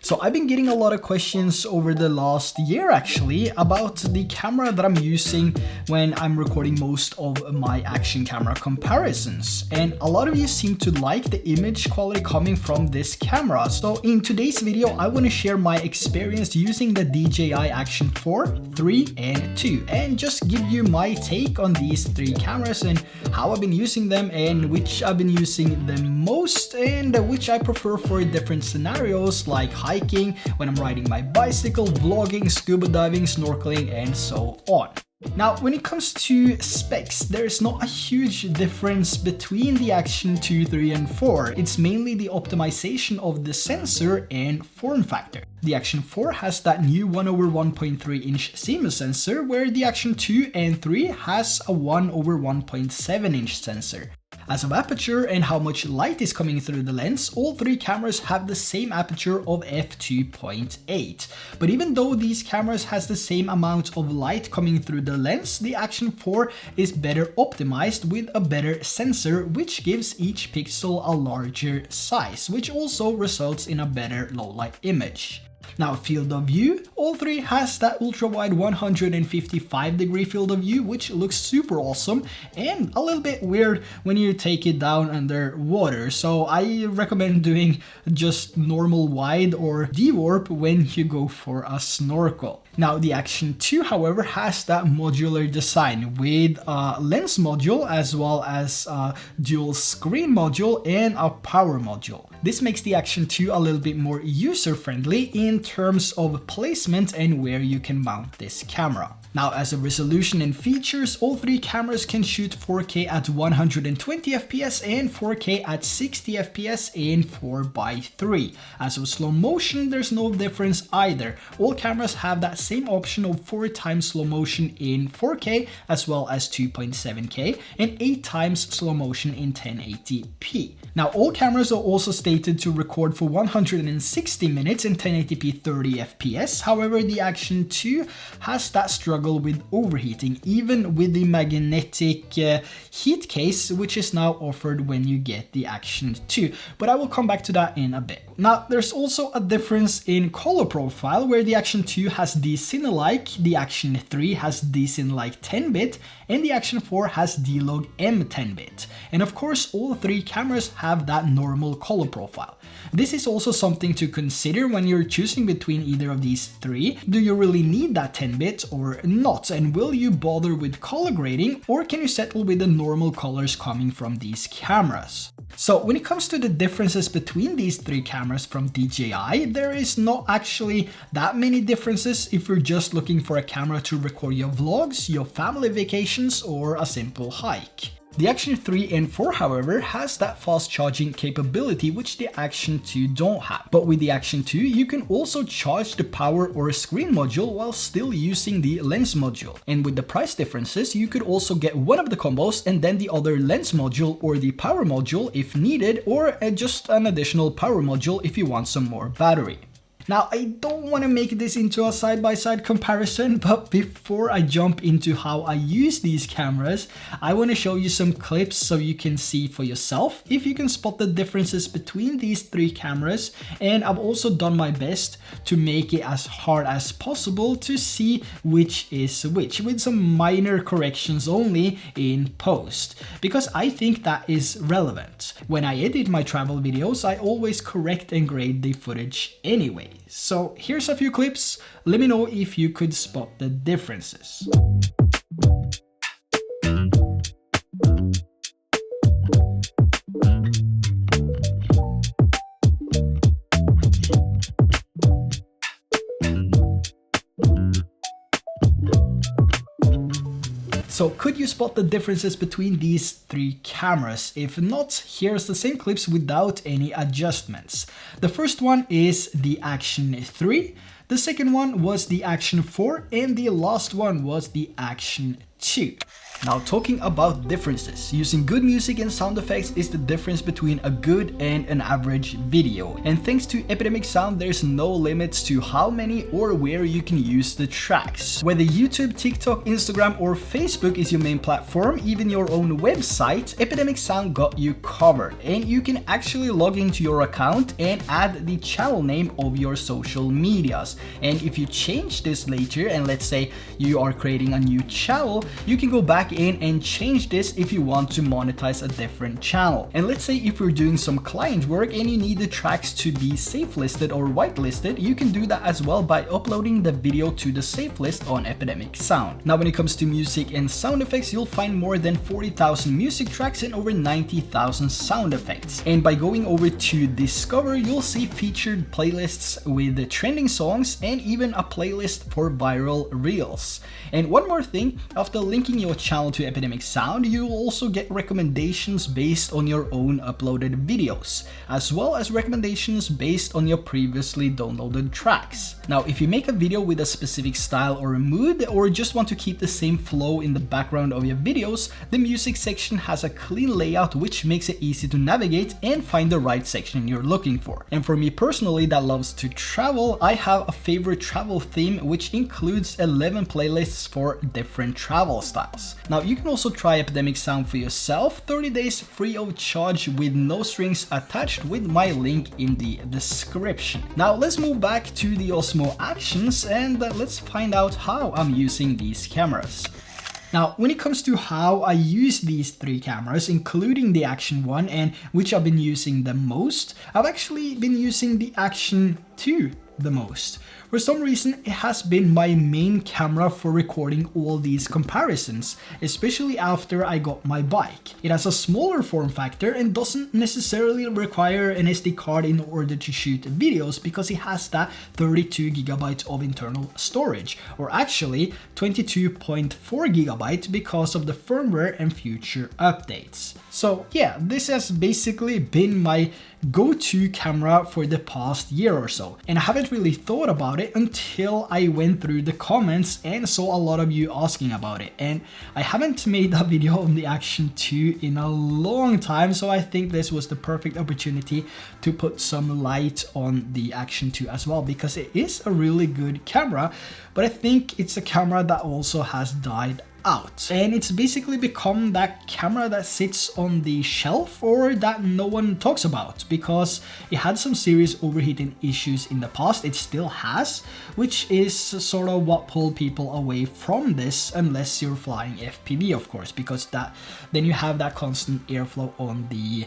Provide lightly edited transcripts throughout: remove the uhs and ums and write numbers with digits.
So I've been getting a lot of questions over the last year actually about the camera that I'm using when I'm recording most of my action camera comparisons. And a lot of you seem to like the image quality coming from this camera. So in today's video, I want to share my experience using the DJI Action 4, 3 and 2 and just give you my take on these three cameras and how I've been using them and which I've been using the most and which I prefer for different scenarios like hiking, when I'm riding my bicycle, vlogging, scuba diving, snorkeling and so on. Now, when it comes to specs, there's not a huge difference between the Action 2, 3 and 4. It's mainly the optimization of the sensor and form factor. The Action 4 has that new 1/1.3 inch CMOS sensor, where the Action 2 and 3 has a 1/1.7 inch sensor. As of aperture and how much light is coming through the lens, all three cameras have the same aperture of f2.8. But even though these cameras has the same amount of light coming through the lens, the Action 4 is better optimized with a better sensor, which gives each pixel a larger size, which also results in a better low light image. Now, field of view, all three has that ultra wide 155-degree field of view, which looks super awesome and a little bit weird when you take it down under water. So I recommend doing just normal wide or de-warp when you go for a snorkel. Now, the Action 2, however, has that modular design with a lens module as well as a dual screen module and a power module. This makes the Action 2 a little bit more user-friendly in terms of placement and where you can mount this camera. Now, as a resolution and features, all three cameras can shoot 4K at 120 FPS and 4K at 60 FPS in 4:3. As of slow motion, there's no difference either. All cameras have that same option of 4 times slow motion in 4K as well as 2.7K and 8 times slow motion in 1080p. Now, all cameras are also stated to record for 160 minutes in 1080p 30 FPS. However, the Action 2 has that struggle with overheating, even with the magnetic heat case, which is now offered when you get the Action 2. But I will come back to that in a bit. Now, there's also a difference in color profile, where the Action 2 has D-Cine-like, the Action 3 has D-Cine-like 10-bit, and the Action 4 has D-Log M 10-bit. And of course, all three cameras have that normal color profile. This is also something to consider when you're choosing between either of these three. Do you really need that 10-bit or not? And will you bother with color grading, or can you settle with the normal colors coming from these cameras? So when it comes to the differences between these three cameras from DJI, there is not actually that many differences if you're just looking for a camera to record your vlogs, your family vacations, or a simple hike. The Action 3 and 4, however, has that fast charging capability which the Action 2 don't have. But with the Action 2, you can also charge the power or screen module while still using the lens module. And with the price differences, you could also get one of the combos and then the other lens module or the power module if needed, or just an additional power module if you want some more battery. Now, I don't want to make this into a side-by-side comparison, but before I jump into how I use these cameras, I want to show you some clips so you can see for yourself if you can spot the differences between these three cameras. And I've also done my best to make it as hard as possible to see which is which, with some minor corrections only in post, because I think that is relevant. When I edit my travel videos, I always correct and grade the footage anyway. So here's a few clips. Let me know if you could spot the differences. So could you spot the differences between these three cameras? If not, here's the same clips without any adjustments. The first one is the Action 3, the second one was the Action 4, and the last one was the Action 2. Now, talking about differences, using good music and sound effects is the difference between a good and an average video. And thanks to Epidemic Sound, there's no limits to how many or where you can use the tracks. Whether YouTube, TikTok, Instagram or Facebook is your main platform, even your own website, Epidemic Sound got you covered. And you can actually log into your account and add the channel name of your social medias. And if you change this later, and let's say you are creating a new channel, you can go back in and change this if you want to monetize a different channel. And let's say if you're doing some client work and you need the tracks to be safe listed or whitelisted, you can do that as well by uploading the video to the safe list on Epidemic Sound. Now, when it comes to music and sound effects, you'll find more than 40,000 music tracks and over 90,000 sound effects. And by going over to Discover, you'll see featured playlists with the trending songs and even a playlist for viral reels. And one more thing, after linking your channel to Epidemic Sound, you will also get recommendations based on your own uploaded videos, as well as recommendations based on your previously downloaded tracks. Now, if you make a video with a specific style or a mood, or just want to keep the same flow in the background of your videos, the music section has a clean layout which makes it easy to navigate and find the right section you're looking for. And for me personally that loves to travel, I have a favorite travel theme which includes 11 playlists for different travel styles. Now, you can also try Epidemic Sound for yourself, 30 days free of charge with no strings attached, with my link in the description. Now, let's move back to the Osmo Actions and let's find out how I'm using these cameras. Now, when it comes to how I use these three cameras, including the Action 1 and which I've been using the most, I've actually been using the Action 2 the most. For some reason, it has been my main camera for recording all these comparisons, especially after I got my bike. It has a smaller form factor and doesn't necessarily require an SD card in order to shoot videos because it has that 32 GB of internal storage, or actually 22.4 GB because of the firmware and future updates. So yeah, this has basically been my go-to camera for the past year or so, and I haven't really thought about it until I went through the comments and saw a lot of you asking about it. And I haven't made a video on the Action 2 in a long time, so I think this was the perfect opportunity to put some light on the Action 2 as well, because it is a really good camera, but I think it's a camera that also has died out. And it's basically become that camera that sits on the shelf or that no one talks about, because it had some serious overheating issues in the past. It still has, which is sort of what pulled people away from this, unless you're flying FPV, of course, because then you have that constant airflow on the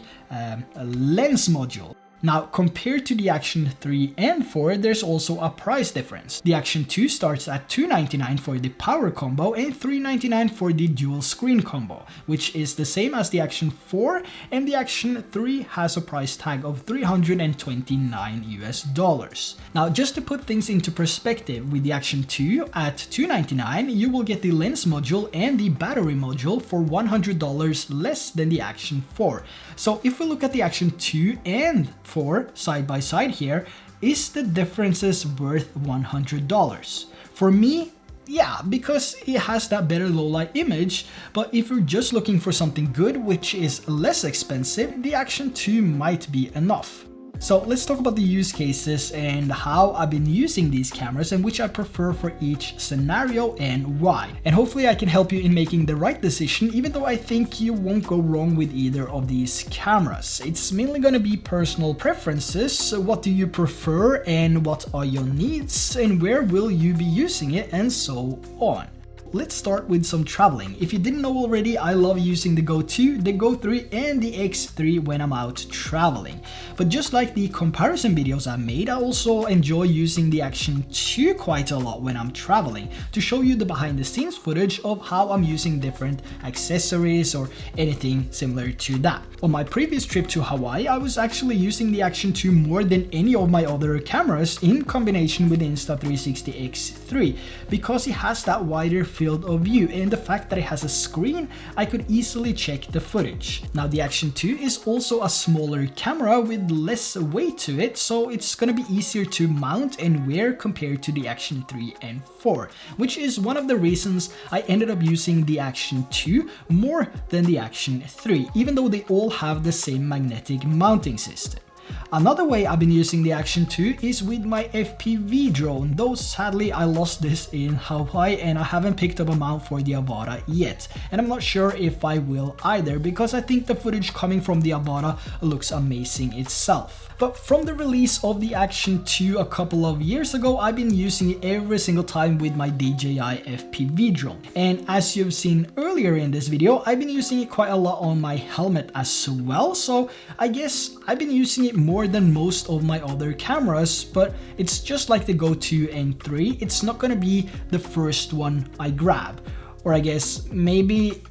lens module. Now, compared to the Action 3 and 4, there's also a price difference. The Action 2 starts at $299 for the power combo and $399 for the dual screen combo, which is the same as the Action 4, and the Action 3 has a price tag of $329 US. Now, just to put things into perspective, with the Action 2 at $299, you will get the lens module and the battery module for $100 less than the Action 4. So if we look at the Action 2 and 4 side by side here, is the differences worth $100? For me, yeah, because it has that better low light image, but if you're just looking for something good which is less expensive, the Action 2 might be enough. So let's talk about the use cases and how I've been using these cameras and which I prefer for each scenario and why. And hopefully I can help you in making the right decision, even though I think you won't go wrong with either of these cameras. It's mainly going to be personal preferences. So what do you prefer and what are your needs and where will you be using it and so on. Let's start with some traveling. If you didn't know already, I love using the Go 2, the Go 3 and the X3 when I'm out traveling. But just like the comparison videos I made, I also enjoy using the Action 2 quite a lot when I'm traveling to show you the behind the scenes footage of how I'm using different accessories or anything similar to that. On my previous trip to Hawaii, I was actually using the Action 2 more than any of my other cameras in combination with the Insta360 X3 because it has that wider field of view, and the fact that it has a screen, I could easily check the footage. Now the Action 2 is also a smaller camera with less weight to it, so it's gonna be easier to mount and wear compared to the Action 3 and 4, which is one of the reasons I ended up using the Action 2 more than the Action 3, even though they all have the same magnetic mounting system. Another way I've been using the Action 2 is with my FPV drone, though sadly I lost this in Hawaii and I haven't picked up a mount for the Avata yet. And I'm not sure if I will either, because I think the footage coming from the Avata looks amazing itself. But from the release of the Action 2 a couple of years ago, I've been using it every single time with my DJI FPV drone. And as you've seen earlier in this video, I've been using it quite a lot on my helmet as well, so I guess I've been using it more than most of my other cameras, but it's just like the Go 2 and 3, it's not gonna be the first one I grab. Or I guess maybe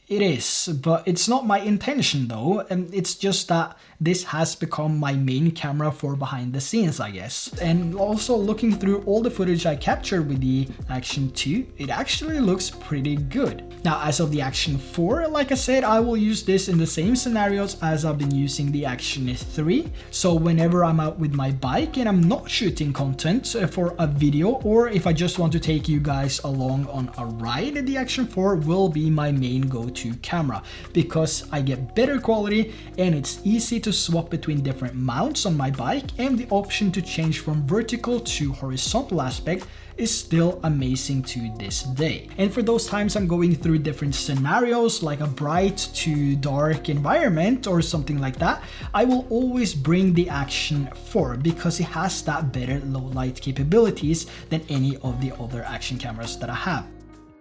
it is, but it's not my intention though, and it's just that this has become my main camera for behind the scenes, I guess. And also looking through all the footage I captured with the Action 2, it actually looks pretty good. Now as of the Action 4, like I said, I will use this in the same scenarios as I've been using the Action 3. So whenever I'm out with my bike and I'm not shooting content for a video, or if I just want to take you guys along on a ride, the Action 4 will be my main go-to camera because I get better quality and it's easy to swap between different mounts on my bike, and the option to change from vertical to horizontal aspect is still amazing to this day. And for those times I'm going through different scenarios like a bright to dark environment or something like that, I will always bring the Action 4 because it has that better low light capabilities than any of the other action cameras that I have.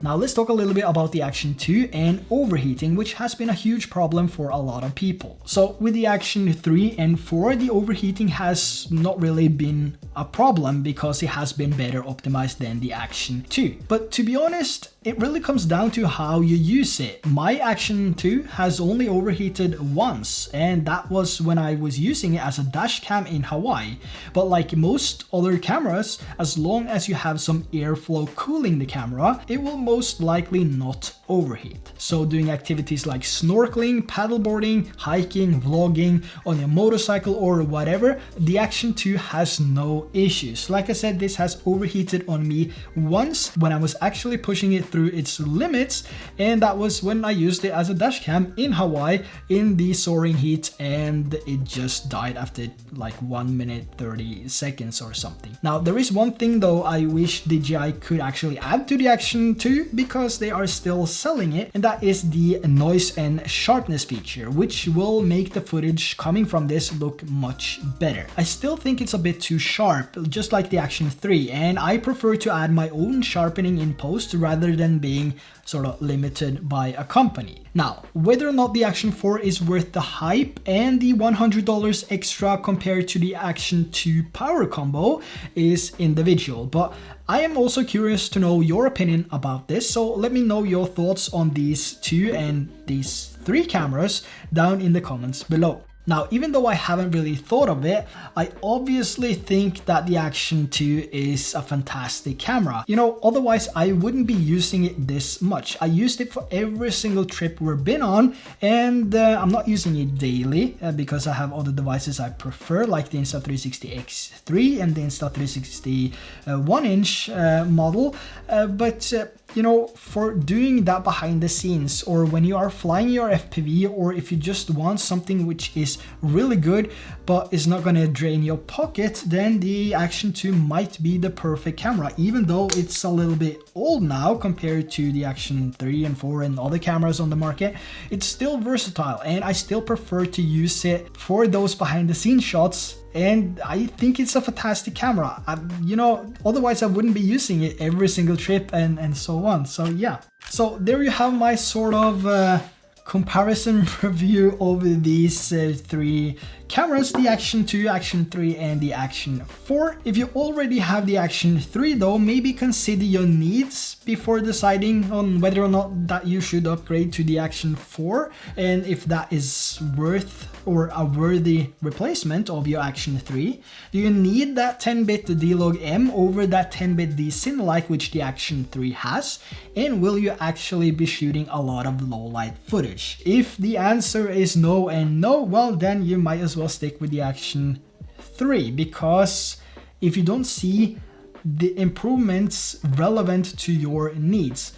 Now let's talk a little bit about the Action 2 and overheating, which has been a huge problem for a lot of people. So with the Action 3 and 4, the overheating has not really been a problem because it has been better optimized than the Action 2. But to be honest, it really comes down to how you use it. My Action 2 has only overheated once, and that was when I was using it as a dash cam in Hawaii. But like most other cameras, as long as you have some airflow cooling the camera, it will most likely not overheat. So doing activities like snorkeling, paddleboarding, hiking, vlogging on your motorcycle or whatever, the Action 2 has no issues. Like I said, this has overheated on me once when I was actually pushing it through its limits, and that was when I used it as a dash cam in Hawaii in the soaring heat, and it just died after like 1 minute 30 seconds or something. Now there is one thing though I wish DJI could actually add to the Action 2 because they are still selling it, and that is the noise and sharpness feature, which will make the footage coming from this look much better. I still think it's a bit too sharp, just like the Action 3, and I prefer to add my own sharpening in post rather than being sort of limited by a company. Now, whether or not the Action 4 is worth the hype and the $100 extra compared to the Action 2 power combo is individual, but I am also curious to know your opinion about this, so let me know your thoughts on these two and these three cameras down in the comments below. Now, even though I haven't really thought of it, I obviously think that the Action 2 is a fantastic camera. You know, otherwise I wouldn't be using it this much. I used it for every single trip we've been on, and I'm not using it daily because I have other devices I prefer, like the Insta360 X3 and the Insta360 1-inch model, but you know, for doing that behind the scenes, or when you are flying your FPV, or if you just want something which is really good but is not gonna drain your pocket, then the Action 2 might be the perfect camera, even though it's a little bit old now compared to the Action 3 and 4 and other cameras on the market. It's still versatile, and I still prefer to use it for those behind the scenes shots, and I think it's a fantastic camera. You know, otherwise I wouldn't be using it every single trip and so on. So yeah. So there you have my sort of comparison review of these three cameras, the Action 2, Action 3, and the Action 4. If you already have the Action 3 though, maybe consider your needs before deciding on whether or not that you should upgrade to the Action 4, and if that is worth or a worthy replacement of your Action 3. Do you need that 10-bit D-Log M over that 10-bit D-Syn like which the Action 3 has? And will you actually be shooting a lot of low light footage? If the answer is no and no, well then you might as well stick with the Action 3, because if you don't see the improvements relevant to your needs,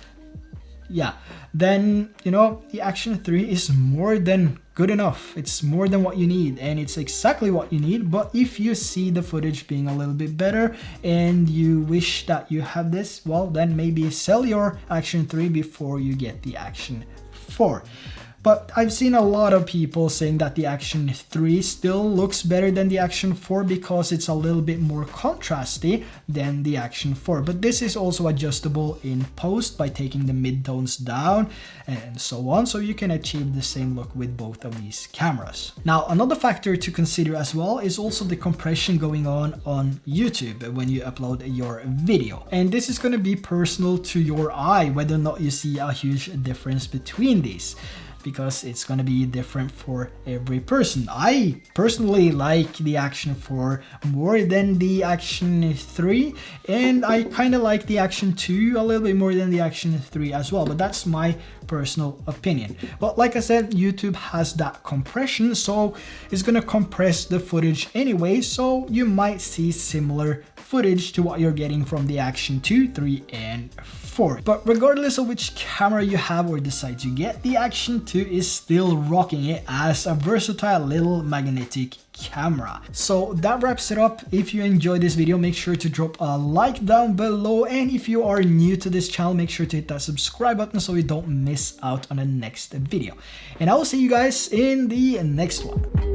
yeah, then you know the Action 3 is more than good enough. It's more than what you need, and it's exactly what you need. But if you see the footage being a little bit better and you wish that you have this, well then maybe sell your Action 3 before you get the Action 4. But I've seen a lot of people saying that the Action 3 still looks better than the Action 4 because it's a little bit more contrasty than the Action 4. But this is also adjustable in post by taking the midtones down and so on, so you can achieve the same look with both of these cameras. Now, another factor to consider as well is also the compression going on YouTube when you upload your video. And this is going to be personal to your eye, whether or not you see a huge difference between these, because it's going to be different for every person. I personally like the Action 4 more than the Action 3, and I kind of like the Action 2 a little bit more than the Action 3 as well, but that's my personal opinion. But like I said, YouTube has that compression, so it's going to compress the footage anyway, so you might see similar footage to what you're getting from the Action 2, 3, and 4. But regardless of which camera you have or decide to get, the Action 2 is still rocking it as a versatile little magnetic camera. So that wraps it up. If you enjoyed this video, make sure to drop a like down below, and if you are new to this channel, make sure to hit that subscribe button so you don't miss out on the next video. And I will see you guys in the next one.